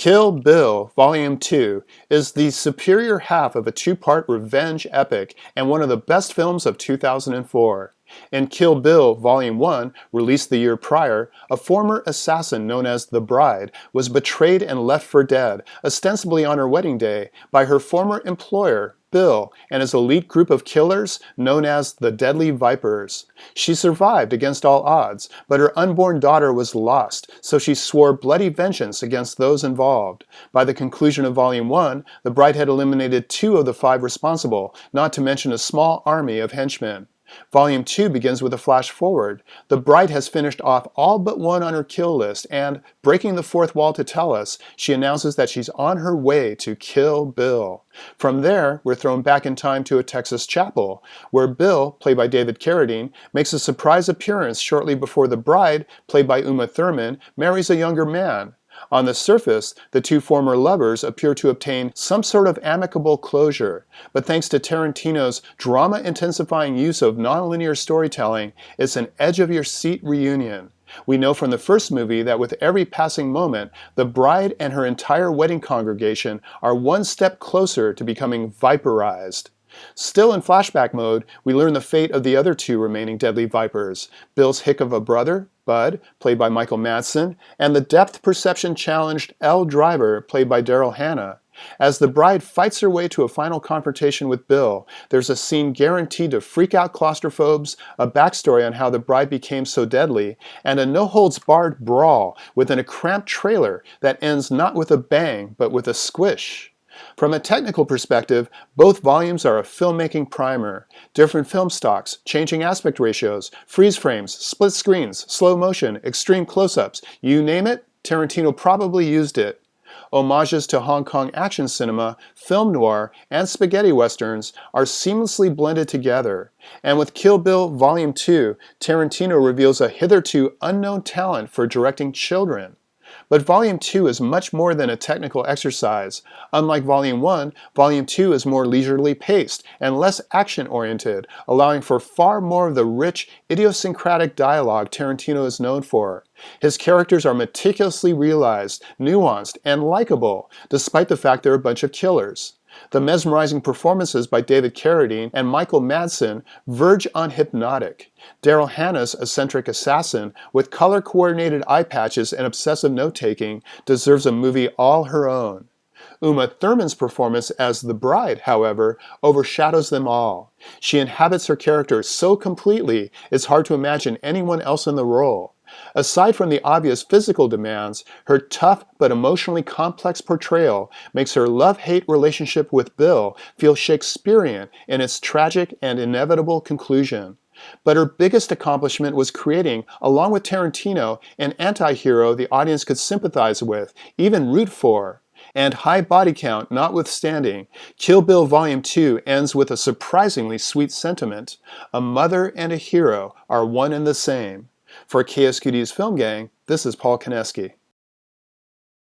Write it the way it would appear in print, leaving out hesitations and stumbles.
Kill Bill Volume 2 is the superior half of a two-part revenge epic and one of the best films of 2004. In Kill Bill Volume 1, released the year prior, a former assassin known as the Bride was betrayed and left for dead, ostensibly on her wedding day, by her former employer, Bill, and his elite group of killers known as the Deadly Vipers. She survived against all odds, but her unborn daughter was lost, so she swore bloody vengeance against those involved. By the conclusion of Volume 1, the Bride had eliminated 2 of the 5 responsible, not to mention a small army of henchmen. Volume 2 begins with a flash forward. The Bride has finished off all but one on her kill list, and, breaking the fourth wall to tell us, she announces that she's on her way to kill Bill. From there, we're thrown back in time to a Texas chapel, where Bill, played by David Carradine, makes a surprise appearance shortly before the Bride, played by Uma Thurman, marries a younger man. On the surface, the 2 former lovers appear to obtain some sort of amicable closure, but thanks to Tarantino's drama-intensifying use of nonlinear storytelling, it's an edge-of-your-seat reunion. We know from the first movie that with every passing moment, the Bride and her entire wedding congregation are one step closer to becoming viperized. Still in flashback mode, we learn the fate of the other 2 remaining Deadly Vipers, Bill's hick of a brother, Bud, played by Michael Madsen, and the depth perception challenged L. Driver, played by Daryl Hannah. As the Bride fights her way to a final confrontation with Bill, there's a scene guaranteed to freak out claustrophobes, a backstory on how the Bride became so deadly, and a no-holds-barred brawl within a cramped trailer that ends not with a bang, but with a squish. From a technical perspective, both volumes are a filmmaking primer. Different film stocks, changing aspect ratios, freeze frames, split screens, slow motion, extreme close-ups, you name it, Tarantino probably used it. Homages to Hong Kong action cinema, film noir, and spaghetti westerns are seamlessly blended together. And with Kill Bill Volume 2, Tarantino reveals a hitherto unknown talent for directing children. But Volume 2 is much more than a technical exercise. Unlike Volume 1, Volume 2 is more leisurely paced and less action-oriented, allowing for far more of the rich, idiosyncratic dialogue Tarantino is known for. His characters are meticulously realized, nuanced, and likable, despite the fact they're a bunch of killers. The mesmerizing performances by David Carradine and Michael Madsen verge on hypnotic. Daryl Hannah's eccentric assassin, with color-coordinated eye patches and obsessive note-taking, deserves a movie all her own. Uma Thurman's performance as the Bride, however, overshadows them all. She inhabits her character so completely, it's hard to imagine anyone else in the role. Aside from the obvious physical demands, her tough but emotionally complex portrayal makes her love-hate relationship with Bill feel Shakespearean in its tragic and inevitable conclusion. But her biggest accomplishment was creating, along with Tarantino, an anti-hero the audience could sympathize with, even root for. And high body count notwithstanding, Kill Bill Volume 2 ends with a surprisingly sweet sentiment. A mother and a hero are one and the same. For KSQD's Film Gang, this is Paul Koneski.